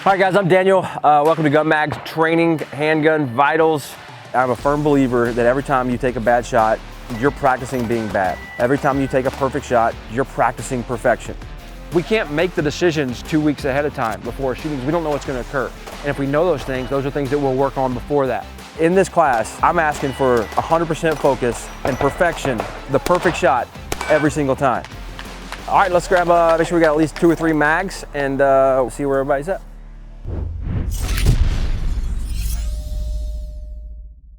Hi guys, I'm Daniel. Welcome to GunMag Training, Handgun Vitals. I'm a firm believer that every time you take a bad shot, you're practicing being bad. Every time you take a perfect shot, you're practicing perfection. We can't make the decisions 2 weeks ahead of time before a shooting because we don't know what's going to occur. And if we know those are things that we'll work on before that. In this class, I'm asking for 100% focus and perfection, the perfect shot every single time. All right, let's grab, make sure we got at least 2 or 3 mags and we'll see where everybody's at.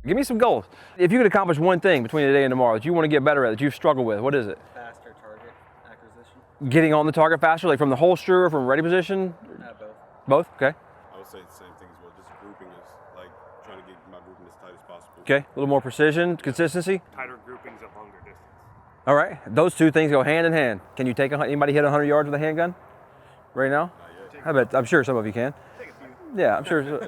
Give me some goals. If you could accomplish one thing between today and tomorrow that you want to get better at, that you've struggled with, what is it? Faster target acquisition. Getting on the target faster, like from the holster or from ready position? Both. Both? Okay. I would say the same thing as well. Just grouping is like trying to get my grouping as tight as possible. Okay, a little more precision, consistency. Tighter groupings of longer distance. All right, those two things go hand in hand. Can you take anybody hit 100 yards with a handgun right now? Not yet. I'm sure some of you can. Yeah, I'm sure.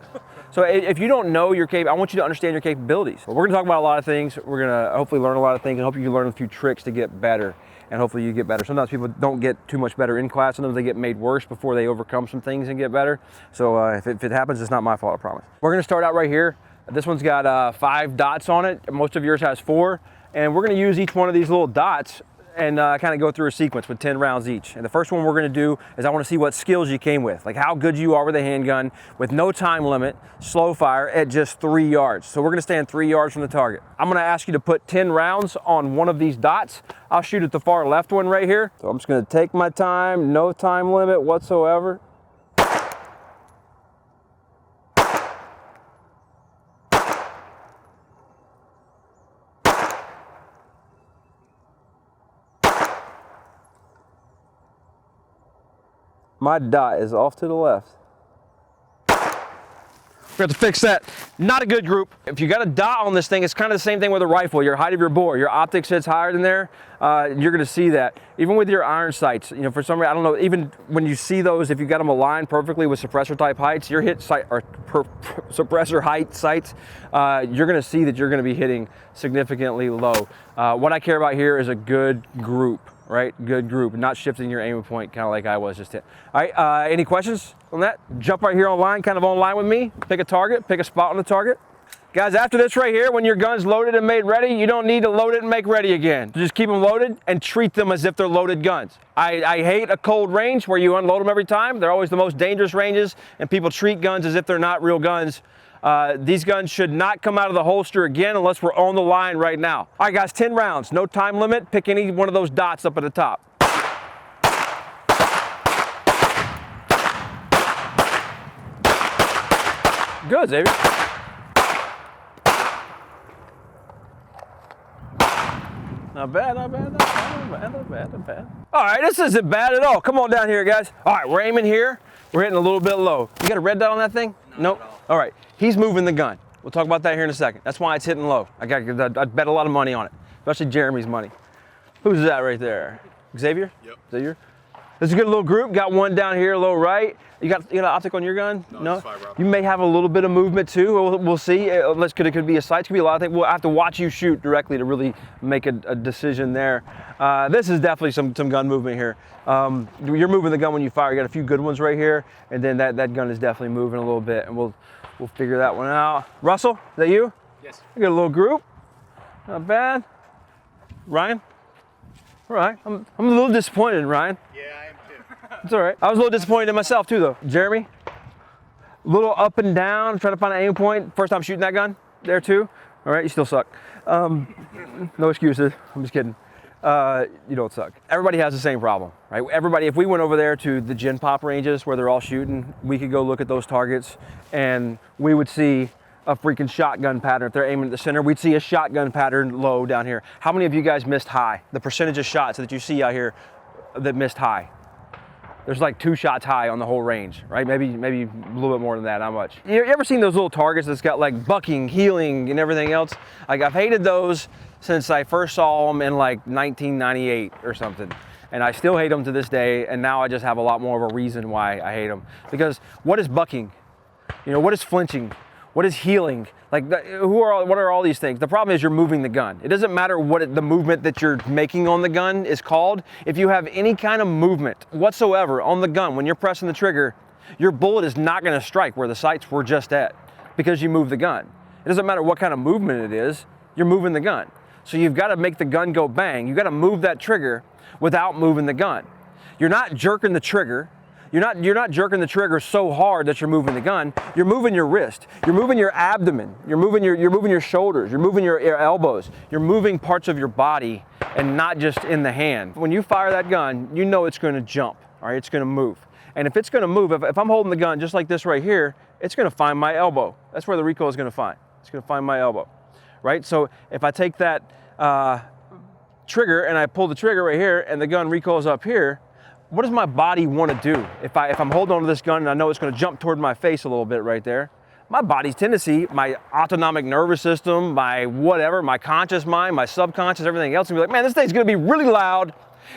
So if you don't know your I want you to understand your capabilities. We're gonna talk about a lot of things. We're gonna hopefully learn a lot of things and hope you can learn a few tricks to get better. And hopefully you get better. Sometimes people don't get too much better in class. Sometimes they get made worse before they overcome some things and get better. So if it happens, it's not my fault, I promise. We're gonna start out right here. This one's got 5 dots on it. Most of yours has 4. And we're gonna use each one of these little dots and kind of go through a sequence with 10 rounds each. And the first one we're gonna do is I wanna see what skills you came with, like how good you are with a handgun with no time limit, slow fire at just 3 yards. So we're gonna stand 3 yards from the target. I'm gonna ask you to put 10 rounds on one of these dots. I'll shoot at the far left one right here. So I'm just gonna take my time, no time limit whatsoever. My dot is off to the left. We have to fix that. Not a good group. If you got a dot on this thing, it's kind of the same thing with a rifle. Your height of your bore, your optic sits higher than there. You're gonna see that. Even with your iron sights, you know, for some reason, I don't know, even when you see those, if you got them aligned perfectly with suppressor type heights, your hit sight or suppressor height sights, you're gonna see that you're gonna be hitting significantly low. What I care about here is a good group. Right, good group, not shifting your aiming point, kind of like I was just hit. All right, any questions on that? Jump right here online, kind of online with me. Pick a target, pick a spot on the target. Guys, after this right here, when your gun's loaded and made ready, you don't need to load it and make ready again. Just keep them loaded and treat them as if they're loaded guns. I hate a cold range where you unload them every time. They're always the most dangerous ranges, and people treat guns as if they're not real guns. These guns should not come out of the holster again unless we're on the line right now. All right, guys, 10 rounds, no time limit. Pick any one of those dots up at the top. Good, Xavier. Not bad, not bad, not bad, not bad, not bad, not bad. All right, this isn't bad at all. Come on down here, guys. All right, we're aiming here. We're hitting a little bit low. You got a red dot on that thing? Nope. All right, he's moving the gun. We'll talk about that here in a second. That's why it's hitting low. I bet a lot of money on it, especially Jeremy's money. Who's that right there? Xavier? Yep. Xavier? This is a good little group. Got one down here, low right. You got an optic on your gun? No? It's 5 rounds. You may have a little bit of movement too. We'll see. It could be a sight. It could be a lot of things. We'll have to watch you shoot directly to really make a decision there. This is definitely some gun movement here. You're moving the gun when you fire. You got a few good ones right here, and then that gun is definitely moving a little bit, and we'll figure that one out. Russell, is that you? Yes. We got a little group. Not bad. Ryan? All right. I'm a little disappointed in Ryan. Yeah, I am too. It's all right. I was a little disappointed in myself too, though. Jeremy, a little up and down, trying to find an aim point. First time shooting that gun there too. All right, you still suck. No excuses. I'm just kidding. You don't suck. Everybody has the same problem, right? Everybody, if we went over there to the Gen Pop ranges where they're all shooting, we could go look at those targets and we would see a freaking shotgun pattern. If they're aiming at the center, we'd see a shotgun pattern low down here. How many of you guys missed high? The percentage of shots that you see out here that missed high. There's like 2 shots high on the whole range, right? Maybe a little bit more than that, not much. You ever seen those little targets that's got like bucking, healing, and everything else? Like I've hated those since I first saw them in like 1998 or something. And I still hate them to this day, and now I just have a lot more of a reason why I hate them. Because what is bucking? You know, what is flinching? What is healing? Like, what are all these things? The problem is you're moving the gun. It doesn't matter what the movement that you're making on the gun is called. If you have any kind of movement whatsoever on the gun when you're pressing the trigger, your bullet is not gonna strike where the sights were just at because you move the gun. It doesn't matter what kind of movement it is, you're moving the gun. So you've got to make the gun go bang. You've got to move that trigger without moving the gun. You're not jerking the trigger. You're not jerking the trigger so hard that you're moving the gun. You're moving your wrist. You're moving your abdomen. You're moving your shoulders. You're moving your elbows. You're moving parts of your body and not just in the hand. When you fire that gun, you know it's going to jump. All right, it's going to move. And if it's going to move, if I'm holding the gun just like this right here, it's going to find my elbow. That's where the recoil is going to find. It's going to find my elbow, right? So if I take that trigger and I pull the trigger right here and the gun recoils up here, what does my body want to do? If I'm holding onto this gun and I know it's going to jump toward my face a little bit right there, my body's tendency, my autonomic nervous system, my whatever, my conscious mind, my subconscious, everything else, will be like, man, this thing's going to be really loud.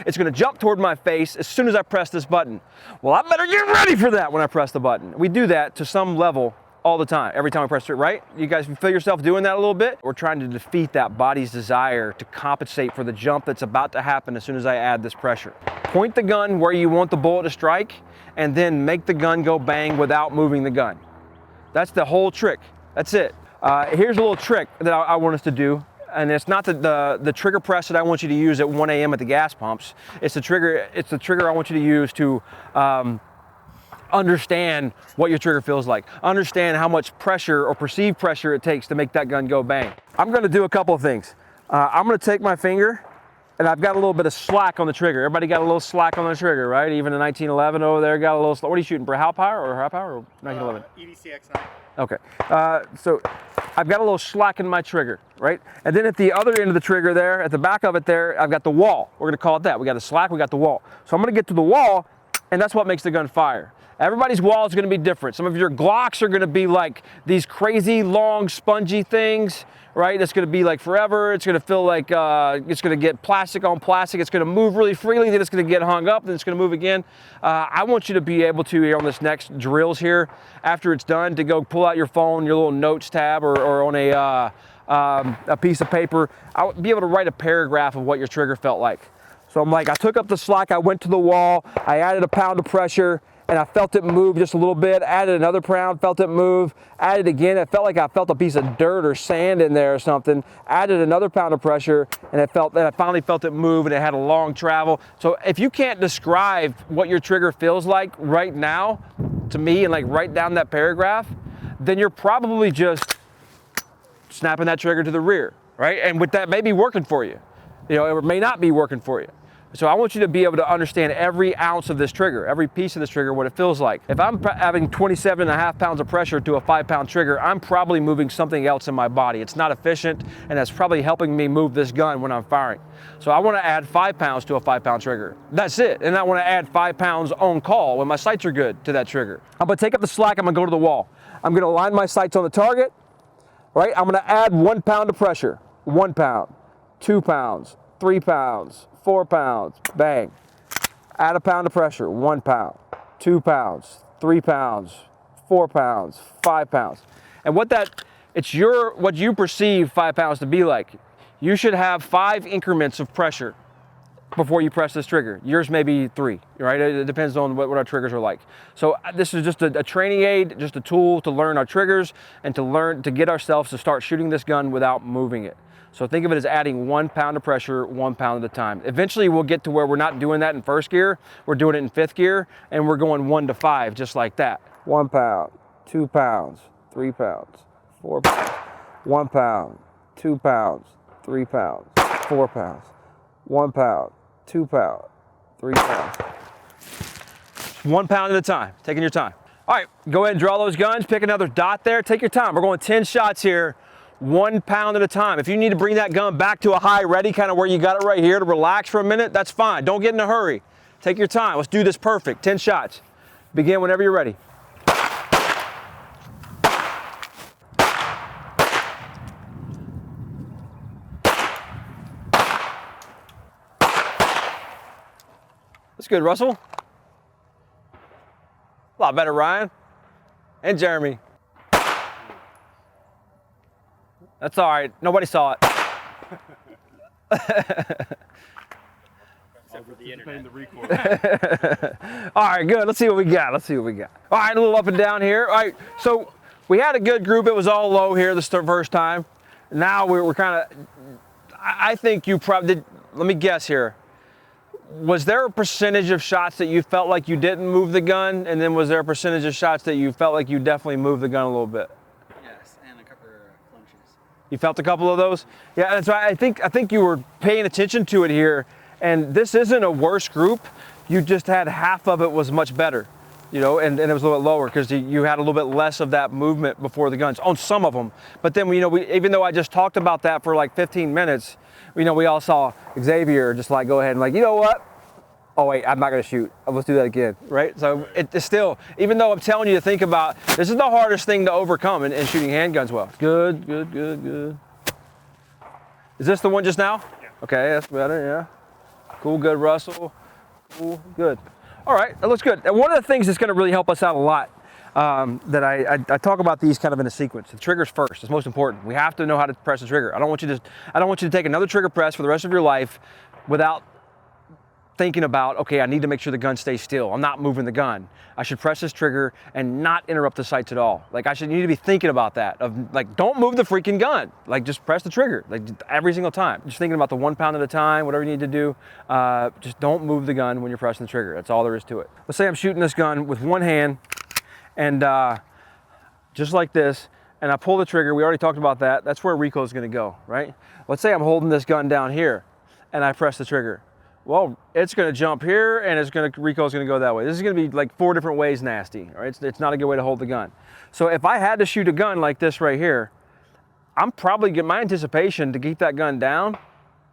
It's going to jump toward my face as soon as I press this button. Well, I better get ready for that when I press the button. We do that to some level all the time, every time I press it, right? You guys feel yourself doing that a little bit? We're trying to defeat that body's desire to compensate for the jump that's about to happen as soon as I add this pressure. Point the gun where you want the bullet to strike, and then make the gun go bang without moving the gun. That's the whole trick. That's it. Here's a little trick that I want us to do, and it's not the trigger press that I want you to use at 1 a.m. at the gas pumps. It's the trigger I want you to use to understand what your trigger feels like. Understand how much pressure or perceived pressure it takes to make that gun go bang. I'm gonna do a couple of things. I'm gonna take my finger, and I've got a little bit of slack on the trigger. Everybody got a little slack on the trigger, right? Even the 1911 over there got a little slack. What are you shooting, for high power or 1911? EDC X9. Okay, so I've got a little slack in my trigger, right? And then at the other end of the trigger there, at the back of it there, I've got the wall. We're gonna call it that. We got a slack, we got the wall. So I'm gonna get to the wall, and that's what makes the gun fire. Everybody's wall is gonna be different. Some of your Glocks are gonna be like these crazy long spongy things, right? It's gonna be like forever. It's gonna feel like it's gonna get plastic on plastic. It's gonna move really freely, then it's gonna get hung up, then it's gonna move again. I want you to be able to, here on this next drills here, after it's done, to go pull out your phone, your little notes tab, or on a piece of paper. I'll be able to write a paragraph of what your trigger felt like. So I'm like, I took up the slack, I went to the wall, I added a pound of pressure, and I felt it move just a little bit, added another pound, felt it move, added again, it felt like I felt a piece of dirt or sand in there or something, added another pound of pressure, and I finally felt it move, and it had a long travel. So if you can't describe what your trigger feels like right now to me and like write down that paragraph, then you're probably just snapping that trigger to the rear, right? And with that may be working for you. You know, it may not be working for you. So I want you to be able to understand every ounce of this trigger, every piece of this trigger, what it feels like. If I'm having 27.5 pounds of pressure to a 5-pound trigger, I'm probably moving something else in my body. It's not efficient, and that's probably helping me move this gun when I'm firing. So I want to add 5 pounds to a 5-pound trigger. That's it. And I want to add 5 pounds on call when my sights are good to that trigger. I'm going to take up the slack. I'm going to go to the wall. I'm going to line my sights on the target, right? I'm going to add 1 pound of pressure. 1 pound, 2 pounds, 3 pounds, 4 pounds, bang. Add a pound of pressure, 1 pound, 2 pounds, 3 pounds, 4 pounds, 5 pounds. And what you perceive 5 pounds to be like. You should have 5 increments of pressure before you press this trigger. Yours may be 3, right? It depends on what our triggers are like. So this is just a training aid, just a tool to learn our triggers and to get ourselves to start shooting this gun without moving it. So think of it as adding 1 pound of pressure, 1 pound at a time. Eventually we'll get to where we're not doing that in 1st gear, we're doing it in 5th gear, and we're going 1 to 5, just like that. 1 pound, 2 pounds, 3 pounds, 4 pounds, 1 pound, 2 pounds, 3 pounds, 4 pounds, 1 pound, 2 pounds, 3 pounds. 1 pound at a time, taking your time. All right, go ahead and draw those guns, pick another dot there, take your time. We're going 10 shots here. 1 pound at a time. If you need to bring that gun back to a high ready, kind of where you got it right here, to relax for a minute, that's fine. Don't get in a hurry. Take your time. Let's do this perfect. 10 shots. Begin whenever you're ready. That's good, Russell. A lot better, Ryan. And Jeremy. That's all right. Nobody saw it. over the internet. The recoil. All right, good. Let's see what we got. Let's see what we got. All right, a little up and down here. All right, so we had a good group. It was all low here the first time. Now we're kind of, I think you probably did, let me guess here. Was there a percentage of shots that you felt like you didn't move the gun? And then was there a percentage of shots that you felt like you definitely moved the gun a little bit? Yes, and a couple of flinches. You felt a couple of those? Yeah, and so I think you were paying attention to it here. And this isn't a worse group. You just had half of it was much better, you know, and it was a little bit lower because you had a little bit less of that movement before the guns on some of them. But then, you know, even though I just talked about that for like 15 minutes, you know, we all saw Xavier just like go ahead and like, you know what? Oh wait, I'm not gonna shoot. Let's do that again, right? So it's still, even though I'm telling you to think about, this is the hardest thing to overcome in shooting handguns well. Good, good, good, good. Is this the one just now? Yeah. Okay, that's better, yeah. Cool, good, Russell. Cool, good. All right, that looks good. And one of the things that's gonna really help us out a lot, that I talk about these kind of in a sequence. The trigger's first, it's most important. We have to know how to press the trigger. I don't want you to take another trigger press for the rest of your life without thinking about, okay, I need to make sure the gun stays still. I'm not moving the gun. I should press this trigger and not interrupt the sights at all. Like you need to be thinking about that, of like, don't move the freaking gun. Like just press the trigger, like every single time. Just thinking about the 1 pound at a time, whatever you need to do. Just don't move the gun when you're pressing the trigger. That's all there is to it. Let's say I'm shooting this gun with one hand and just like this, and I pull the trigger. We already talked about that. That's where recoil is gonna go, right? Let's say I'm holding this gun down here and I press the trigger. Well, it's gonna jump here and recoil is gonna go that way. This is gonna be like 4 different ways nasty, right? It's not a good way to hold the gun. So if I had to shoot a gun like this right here, I'm probably getting my anticipation to keep that gun down,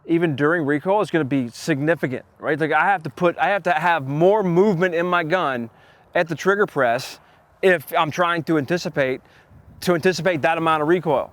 even during recoil, is gonna be significant, right? Like I have to have more movement in my gun at the trigger press if I'm trying to anticipate that amount of recoil.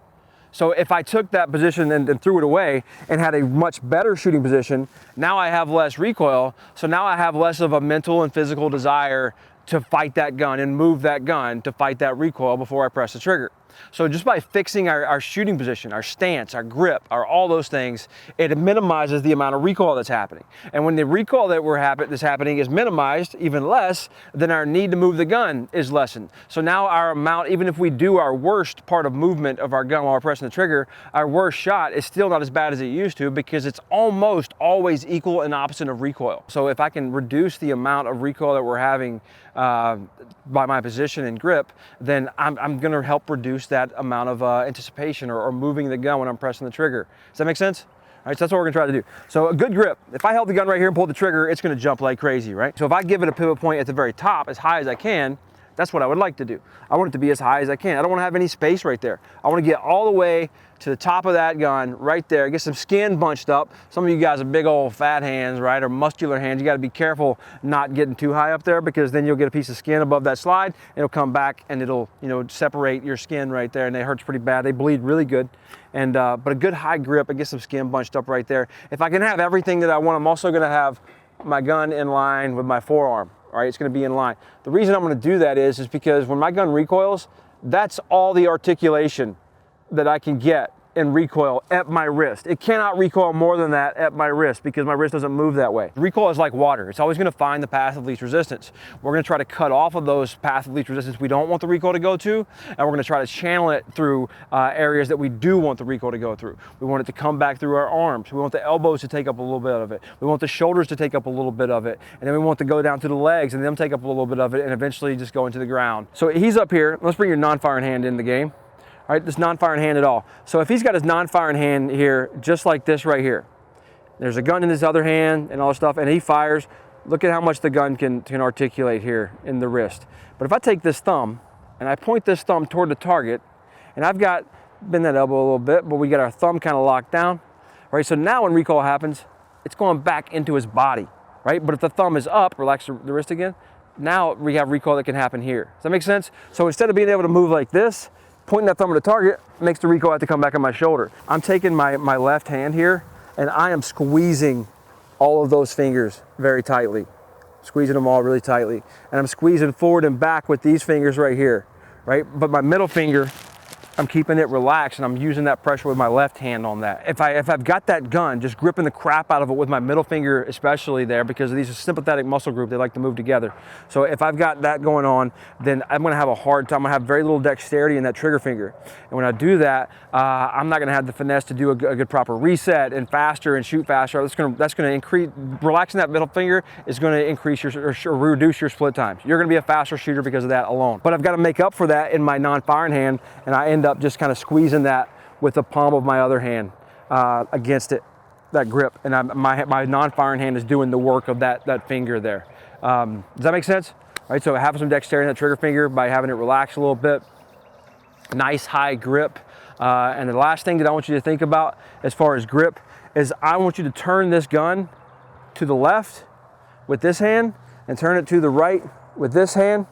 So if I took that position and threw it away and had a much better shooting position, now I have less recoil. So now I have less of a mental and physical desire to fight that gun and move that gun to fight that recoil before I press the trigger. So just by fixing our shooting position, our stance, our grip, all those things, it minimizes the amount of recoil that's happening. And when the recoil that's happening is minimized even less, then our need to move the gun is lessened. So now our amount, even if we do our worst part of movement of our gun while we're pressing the trigger, our worst shot is still not as bad as it used to because it's almost always equal and opposite of recoil. So if I can reduce the amount of recoil that we're having by my position and grip, then I'm gonna help reduce that amount of anticipation or moving the gun when I'm pressing the trigger. Does that make sense? All right, so that's what we're gonna try to do. So a good grip, if I held the gun right here and pulled the trigger, it's gonna jump like crazy, right? So if I give it a pivot point at the very top, as high as I can, that's what I would like to do. I want it to be as high as I can. I don't wanna have any space right there. I wanna get all the way to the top of that gun right there, get some skin bunched up. Some of you guys have big old fat hands, right, or muscular hands. You gotta be careful not getting too high up there because then you'll get a piece of skin above that slide and it'll come back and it'll, you know, separate your skin right there and it hurts pretty bad. They bleed really good. And, but a good high grip and get some skin bunched up right there. If I can have everything that I want, I'm also gonna have my gun in line with my forearm. All right, it's gonna be in line. The reason I'm gonna do that is because when my gun recoils, that's all the articulation that I can get in recoil at my wrist. It cannot recoil more than that at my wrist because my wrist doesn't move that way. Recoil is like water. It's always gonna find the path of least resistance. We're gonna try to cut off of those paths of least resistance we don't want the recoil to go to, and we're gonna try to channel it through areas that we do want the recoil to go through. We want it to come back through our arms. We want the elbows to take up a little bit of it. We want the shoulders to take up a little bit of it. And then we want to go down to the legs and them take up a little bit of it and eventually just go into the ground. So he's up here. Let's bring your non-firing hand in the game. All right, this non-firing hand at all. So if he's got his non-firing hand here, just like this right here, there's a gun in his other hand and all this stuff, and he fires, look at how much the gun can articulate here in the wrist. But if I take this thumb and I point this thumb toward the target, and I've got, bend that elbow a little bit, but we got our thumb kind of locked down, right? So now when recoil happens, it's going back into his body, right? But if the thumb is up, relax the wrist again, now we have recoil that can happen here. Does that make sense? So instead of being able to move like this, pointing that thumb at the target makes the recoil have to come back on my shoulder. I'm taking my left hand here and I am squeezing all of those fingers very tightly. Squeezing them all really tightly. And I'm squeezing forward and back with these fingers right here, right? But my middle finger I'm keeping it relaxed and I'm using that pressure with my left hand on that. If I've got that gun, just gripping the crap out of it with my middle finger, especially there, because these are sympathetic muscle group, they like to move together. So if I've got that going on, then I'm gonna have a hard time. I'm gonna have very little dexterity in that trigger finger. And when I do that, I'm not gonna have the finesse to do a good proper reset and faster and shoot faster. That's gonna increase, relaxing that middle finger is gonna increase or reduce your split times. You're gonna be a faster shooter because of that alone. But I've gotta make up for that in my non-firing hand, and I end up just kind of squeezing that with the palm of my other hand against it, that grip, and my non-firing hand is doing the work of that finger there. Does that make sense? All right, so having some dexterity in that trigger finger by having it relax a little bit, nice high grip. And the last thing that I want you to think about as far as grip is I want you to turn this gun to the left with this hand and turn it to the right with this hand.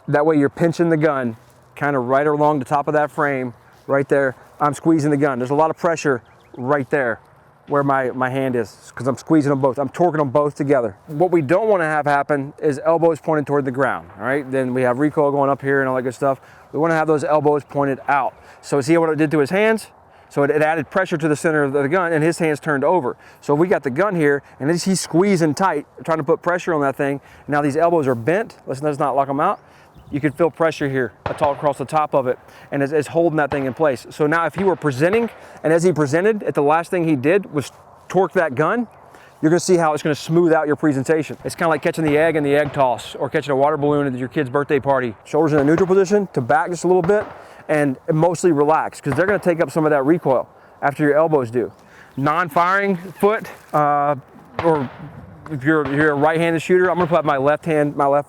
That way you're pinching the gun kind of right along the top of that frame, right there. I'm squeezing the gun. There's a lot of pressure right there where my hand is, because I'm squeezing them both. I'm torquing them both together. What we don't want to have happen is elbows pointed toward the ground, all right? Then we have recoil going up here and all that good stuff. We want to have those elbows pointed out. So see what it did to his hands? So it added pressure to the center of the gun, and his hands turned over. So we got the gun here, and he's squeezing tight, trying to put pressure on that thing. Now these elbows are bent. Let's not lock them out. You can feel pressure here across the top of it, and it's holding that thing in place. So now if he were presenting, and as he presented, the last thing he did was torque that gun, you're gonna see how it's gonna smooth out your presentation. It's kind of like catching the egg in the egg toss, or catching a water balloon at your kid's birthday party. Shoulders in a neutral position, to back just a little bit, and mostly relax, because they're gonna take up some of that recoil after your elbows do. Non-firing foot, or if you're a right-handed shooter, I'm gonna put my left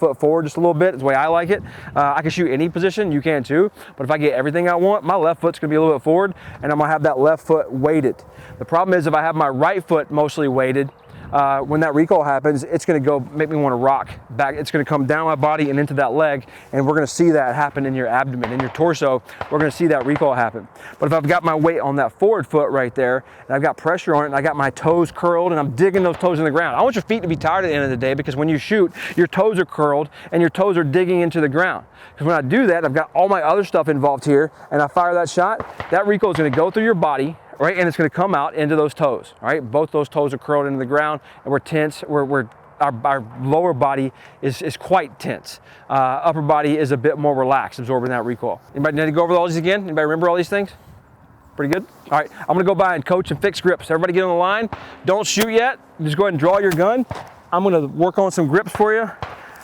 foot forward just a little bit. It's the way I like it. I can shoot any position, you can too. But if I get everything I want, my left foot's gonna be a little bit forward, and I'm gonna have that left foot weighted. The problem is if I have my right foot mostly weighted, when that recoil happens, it's gonna make me wanna rock back. It's gonna come down my body and into that leg, and we're gonna see that happen in your abdomen, in your torso. We're gonna see that recoil happen. But if I've got my weight on that forward foot right there, and I've got pressure on it, and I got my toes curled, and I'm digging those toes in the ground. I want your feet to be tired at the end of the day, because when you shoot, your toes are curled, and your toes are digging into the ground. Because when I do that, I've got all my other stuff involved here, and I fire that shot, that recoil is gonna go through your body, right, and it's going to come out into those toes. All right, both those toes are curled into the ground, and we're tense. Our lower body is quite tense. Upper body is a bit more relaxed, absorbing that recoil. Anybody need to go over all these again? Anybody remember all these things? Pretty good? All right, I'm going to go by and coach and fix grips. Everybody get on the line. Don't shoot yet. Just go ahead and draw your gun. I'm going to work on some grips for you.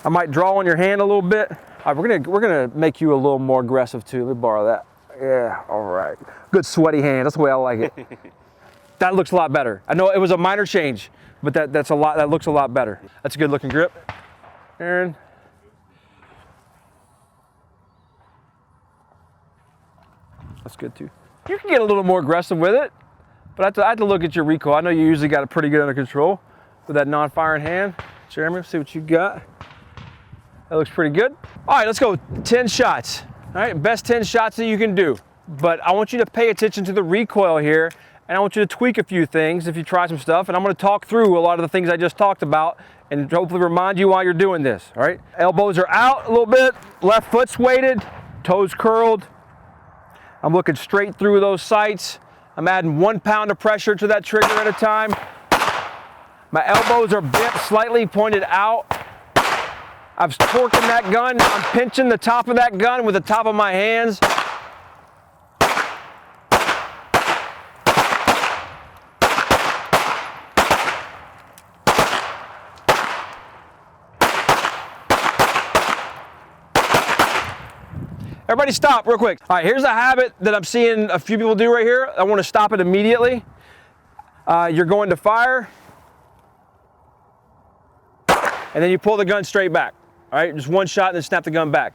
I might draw on your hand a little bit. All right, we're gonna make you a little more aggressive too. Let me borrow that. Yeah, all right. Good sweaty hand, that's the way I like it. That looks a lot better. I know it was a minor change, but that looks a lot better. That's a good looking grip. Aaron. That's good too. You can get a little more aggressive with it, but I have to look at your recoil. I know you usually got it pretty good under control with that non-firing hand. Jeremy, see what you got. That looks pretty good. All right, let's go 10 shots. All right, best 10 shots that you can do. But I want you to pay attention to the recoil here, and I want you to tweak a few things if you try some stuff, and I'm gonna talk through a lot of the things I just talked about and hopefully remind you why you're doing this, all right? Elbows are out a little bit, left foot's weighted, toes curled. I'm looking straight through those sights. I'm adding 1 pound of pressure to that trigger at a time. My elbows are bent, slightly pointed out. I'm torquing that gun. I'm pinching the top of that gun with the top of my hands. Everybody stop real quick. All right, here's a habit that I'm seeing a few people do right here. I want to stop it immediately. You're going to fire, and then you pull the gun straight back. All right, just one shot and then snap the gun back.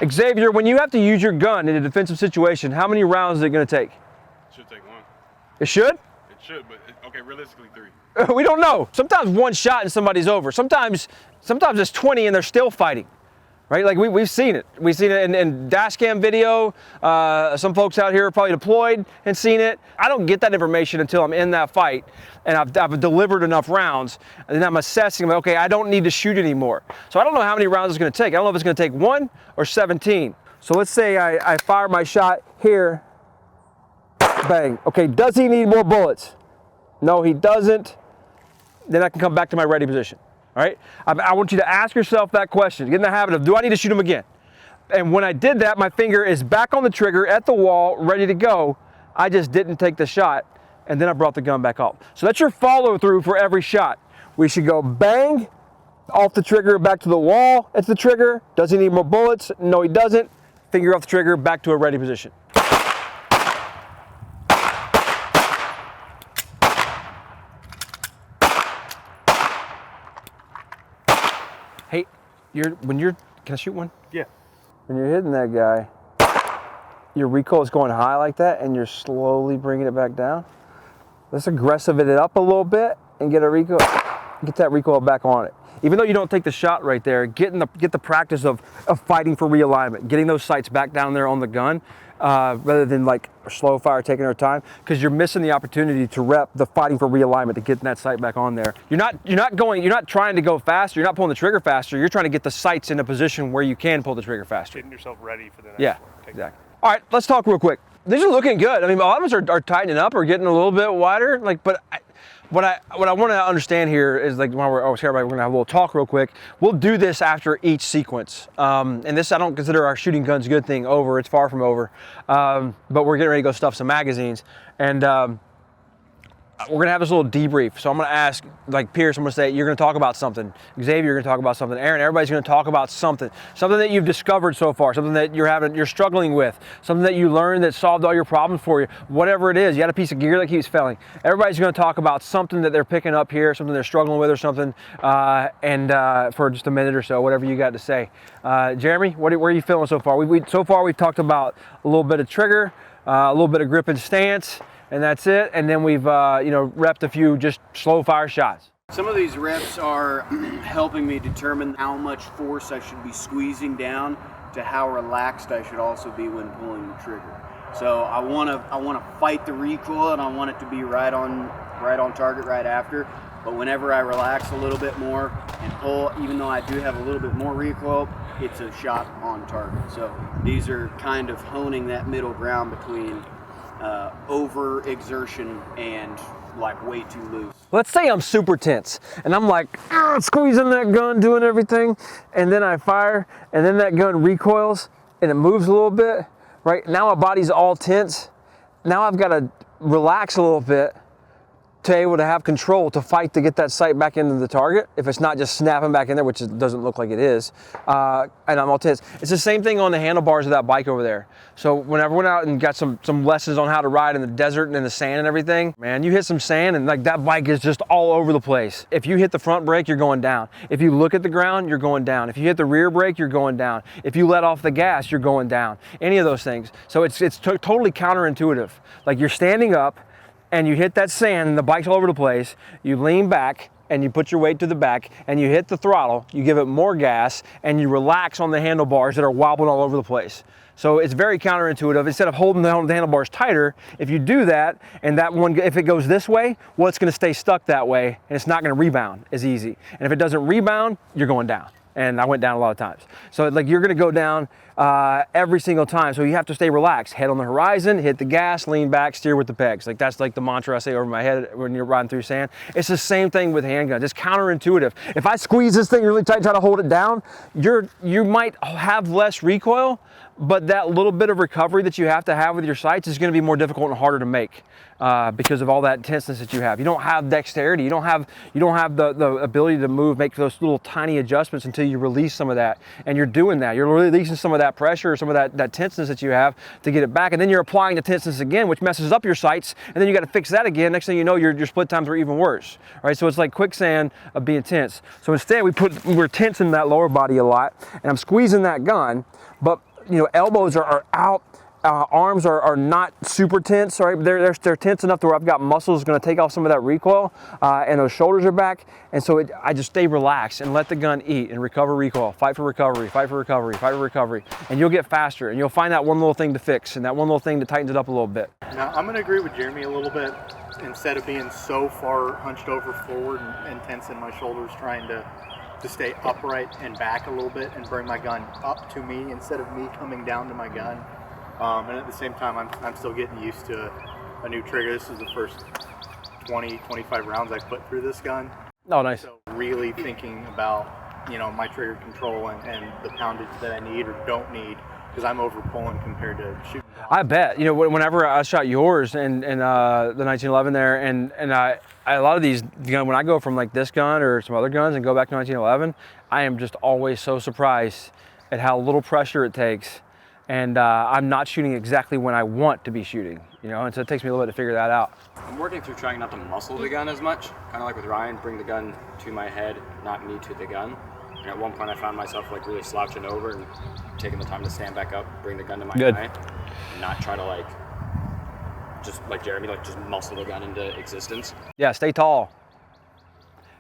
Xavier, when you have to use your gun in a defensive situation, how many rounds is it going to take? It should take 1. It should? It should, but okay, realistically 3. We don't know. Sometimes one shot and somebody's over. Sometimes it's 20 and they're still fighting. Right, like we've seen it. We've seen it in dash cam video. Some folks out here are probably deployed and seen it. I don't get that information until I'm in that fight and I've delivered enough rounds, and then I'm assessing, okay, I don't need to shoot anymore. So I don't know how many rounds it's gonna take. I don't know if it's gonna take 1 or 17. So let's say I fire my shot here, bang. Okay, does he need more bullets? No, he doesn't. Then I can come back to my ready position, all right? I want you to ask yourself that question. Get in the habit of, do I need to shoot him again? And when I did that, my finger is back on the trigger at the wall, ready to go. I just didn't take the shot, and then I brought the gun back off. So that's your follow through for every shot. We should go bang, off the trigger, back to the wall, it's the trigger. Does he need more bullets? No, he doesn't. Finger off the trigger, back to a ready position. Hey, can I shoot one? Yeah. When you're hitting that guy, your recoil is going high like that and you're slowly bringing it back down. Let's aggressive it up a little bit and get that recoil back on it. Even though you don't take the shot right there, get the practice of fighting for realignment, getting those sights back down there on the gun, rather than like slow fire, taking our time, because you're missing the opportunity to rep the fighting for realignment, to get that sight back on there. You're not trying to go faster, you're not pulling the trigger faster, you're trying to get the sights in a position where you can pull the trigger faster. Getting yourself ready for the next Yeah, one. exactly. All right, let's talk real quick. These are looking good. I mean, a lot of us are tightening up or getting a little bit wider, but what I want to understand here is, like, while we're here, we're gonna have a little talk real quick. We'll do this after each sequence, and this, I don't consider our shooting guns good thing over. It's far from over, but we're getting ready to go stuff some magazines, and we're gonna have this little debrief. So I'm gonna ask, like Pierce, I'm gonna say, you're gonna talk about something. Xavier, you're gonna talk about something. Aaron, everybody's gonna talk about something that you've discovered so far, something that you're struggling with, something that you learned that solved all your problems for you. Whatever it is, you got a piece of gear that keeps failing. Everybody's gonna talk about something that they're picking up here, something they're struggling with or something, for just a minute or so, whatever you got to say. Jeremy, where are you feeling so far? So far we've talked about a little bit of trigger, a little bit of grip and stance, and that's it. And then we've repped a few just slow fire shots. Some of these reps are helping me determine how much force I should be squeezing down to how relaxed I should also be when pulling the trigger. So I want to fight the recoil, and I want it to be right on target right after. But whenever I relax a little bit more and pull, even though I do have a little bit more recoil, it's a shot on target. So these are kind of honing that middle ground between over exertion and like way too loose. Let's say I'm super tense and I'm like squeezing that gun, doing everything, and then I fire, and then that gun recoils and it moves a little bit, right? Now my body's all tense. Now I've got to relax a little bit to be able to have control to fight to get that sight back into the target, if it's not just snapping back in there, which it doesn't look like it is, and I'm all tense. It's the same thing on the handlebars of that bike over there. So whenever I went out and got some lessons on how to ride in the desert and in the sand and everything, man, you hit some sand and like that bike is just all over the place. If you hit the front brake, you're going down. If you look at the ground, you're going down. If you hit the rear brake, you're going down. If you let off the gas, you're going down. Any of those things. So it's totally counterintuitive. Like, you're standing up and you hit that sand and the bike's all over the place, you lean back and you put your weight to the back and you hit the throttle, you give it more gas, and you relax on the handlebars that are wobbling all over the place. So it's very counterintuitive. Instead of holding the handlebars tighter, if you do that, and that one, if it goes this way, well, it's gonna stay stuck that way and it's not gonna rebound as easy. And if it doesn't rebound, you're going down. And I went down a lot of times. So like, you're gonna go down every single time. So you have to stay relaxed. Head on the horizon, hit the gas, lean back, steer with the pegs. Like, that's like the mantra I say over my head when you're riding through sand. It's the same thing with handguns. It's counterintuitive. If I squeeze this thing really tight, try to hold it down, you might have less recoil, but that little bit of recovery that you have to have with your sights is gonna be more difficult and harder to make because of all that tenseness that you have. You don't have dexterity. You don't have the ability to make those little tiny adjustments until you release some of that. And you're doing that. You're releasing some of that pressure, some of that tenseness that you have to get it back. And then you're applying the tenseness again, which messes up your sights. And then you got to fix that again. Next thing you know, your split times are even worse. All right, so it's like quicksand of being tense. So instead, we're tensing that lower body a lot, and I'm squeezing that gun, but elbows are out. Arms are not super tense, right? They're tense enough to where I've got muscles going to take off some of that recoil, and those shoulders are back. And so I just stay relaxed and let the gun eat and recover recoil, fight for recovery, fight for recovery, fight for recovery. And you'll get faster, and you'll find that one little thing to fix and that one little thing that tightens it up a little bit. Now, I'm going to agree with Jeremy a little bit. Instead of being so far hunched over forward and tense in my shoulders trying to to stay upright and back a little bit and bring my gun up to me instead of me coming down to my gun. And at the same time, I'm still getting used to a new trigger. This is the first 20, 25 rounds I put through this gun. Oh, nice. So really thinking about, you know, my trigger control and the poundage that I need or don't need, because I'm over pulling compared to shooting. I bet. You know, whenever I shot yours and the 1911 there, and a lot of these, you know, when I go from like this gun or some other guns and go back to 1911, I am just always so surprised at how little pressure it takes, and I'm not shooting exactly when I want to be shooting. You know, and so it takes me a little bit to figure that out. I'm working through trying not to muscle the gun as much, kind of like with Ryan, bring the gun to my head, not me to the gun. And at one point I found myself like really slouching over and taking the time to stand back up, bring the gun to my eye, and not try to like, just like Jeremy, like just muscle the gun into existence. Yeah, stay tall.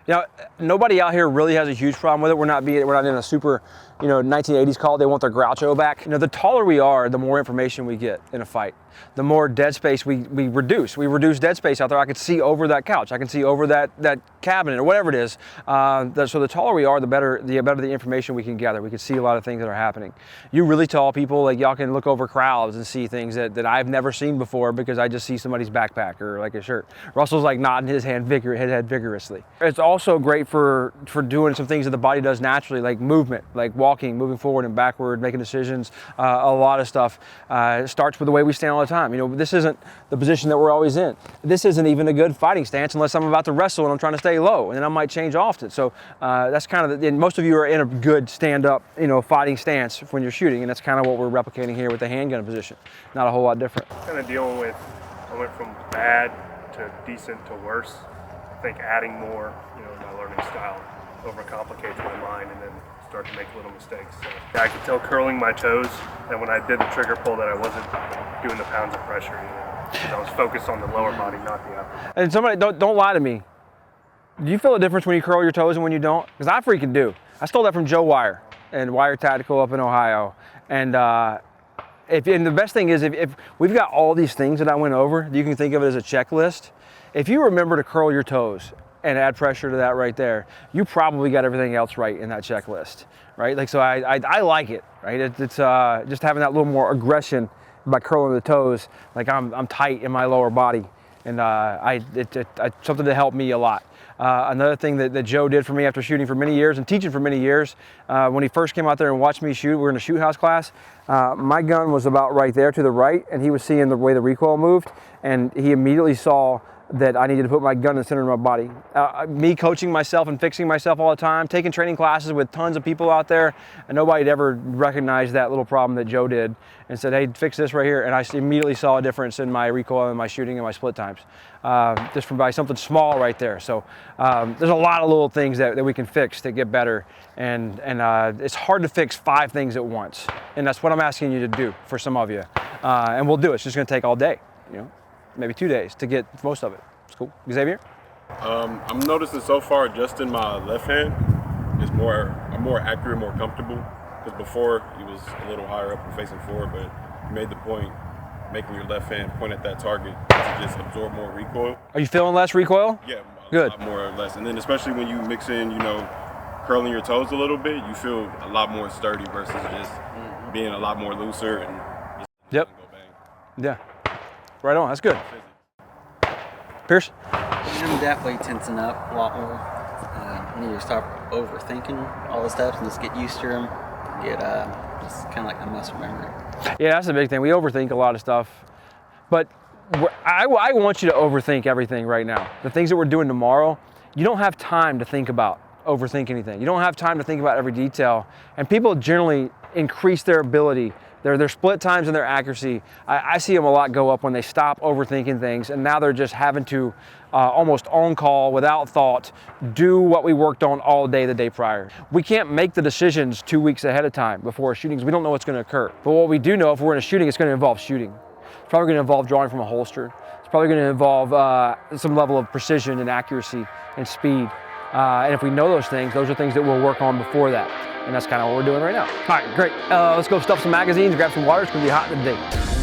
You know, nobody out here really has a huge problem with it. We're not in a super, you know, 1980s call. They want their Groucho back. You know, the taller we are, the more information we get in a fight. The more dead space we reduce. We reduce dead space out there. I can see over that couch. I can see over that cabinet or whatever it is. So the taller we are, the better the information we can gather. We can see a lot of things that are happening. You really tall people, like y'all can look over crowds and see things that I've never seen before because I just see somebody's backpack or like a shirt. Russell's like nodding his head vigorously. It's also great for doing some things that the body does naturally, like movement, like walking, moving forward and backward, making decisions. A lot of stuff starts with the way we stand all the time. You know, this isn't the position that we're always in. This isn't even a good fighting stance unless I'm about to wrestle and I'm trying to stay low, and then I might change often. So that's kind of, and most of you are in a good stand-up, you know, fighting stance when you're shooting, and that's kind of what we're replicating here with the handgun position. Not a whole lot different. Kind of dealing with, I went from bad to decent to worse. I think adding more, you know, my learning style overcomplicates my mind and then start to make little mistakes. So, yeah, I could tell curling my toes, and when I did the trigger pull that I wasn't doing the pounds of pressure, you know, 'cause I was focused on the lower body, not the upper. And somebody, don't lie to me. Do you feel a difference when you curl your toes and when you don't? Because I freaking do. I stole that from Joe Wire and Wire Tactical up in Ohio. And and the best thing is if we've got all these things that I went over, you can think of it as a checklist. If you remember to curl your toes and add pressure to that right there, you probably got everything else right in that checklist, right? Like, so I like it, right? It's just having that little more aggression by curling the toes, like I'm tight in my lower body, and something that helped me a lot. Another thing that Joe did for me after shooting for many years and teaching for many years, when he first came out there and watched me shoot, we were in a shoot house class, my gun was about right there to the right, and he was seeing the way the recoil moved, and he immediately saw that I needed to put my gun in the center of my body. Me coaching myself and fixing myself all the time, taking training classes with tons of people out there, and nobody had ever recognized that little problem that Joe did and said, hey, fix this right here. And I immediately saw a difference in my recoil and my shooting and my split times, just from by something small right there. So there's a lot of little things that we can fix to get better. And it's hard to fix 5 things at once. And that's what I'm asking you to do for some of you. And we'll do it. It's just gonna take all day, you know? Maybe 2 days to get most of it. It's cool. Xavier? I'm noticing so far just in my left hand is I'm more accurate, more comfortable. Because before he was a little higher up and facing forward, but you made the point making your left hand point at that target to just absorb more recoil. Are you feeling less recoil? Yeah, good. A lot more or less. And then especially when you mix in, you know, curling your toes a little bit, you feel a lot more sturdy versus just being a lot more looser and just Yep. go bang. Yeah. Right on. That's good. Pierce? I'm definitely tensing up a lot more. I need to stop overthinking all the steps and just get used to them. Get just kind of like a muscle memory. Yeah, that's the big thing. We overthink a lot of stuff, but I want you to overthink everything right now. The things that we're doing tomorrow, you don't have time to think about, overthink anything. You don't have time to think about every detail, and people generally increase their ability, their split times and their accuracy. I see them a lot go up when they stop overthinking things, and now they're just having to almost on call, without thought, do what we worked on all day the day prior. We can't make the decisions 2 weeks ahead of time before a shooting because we don't know what's going to occur. But what we do know, if we're in a shooting, it's going to involve shooting. It's probably going to involve drawing from a holster. It's probably going to involve some level of precision and accuracy and speed. And if we know those are things that we'll work on before that. And that's kind of what we're doing right now. All right, great. Let's go stuff some magazines, grab some water. It's going to be hot today.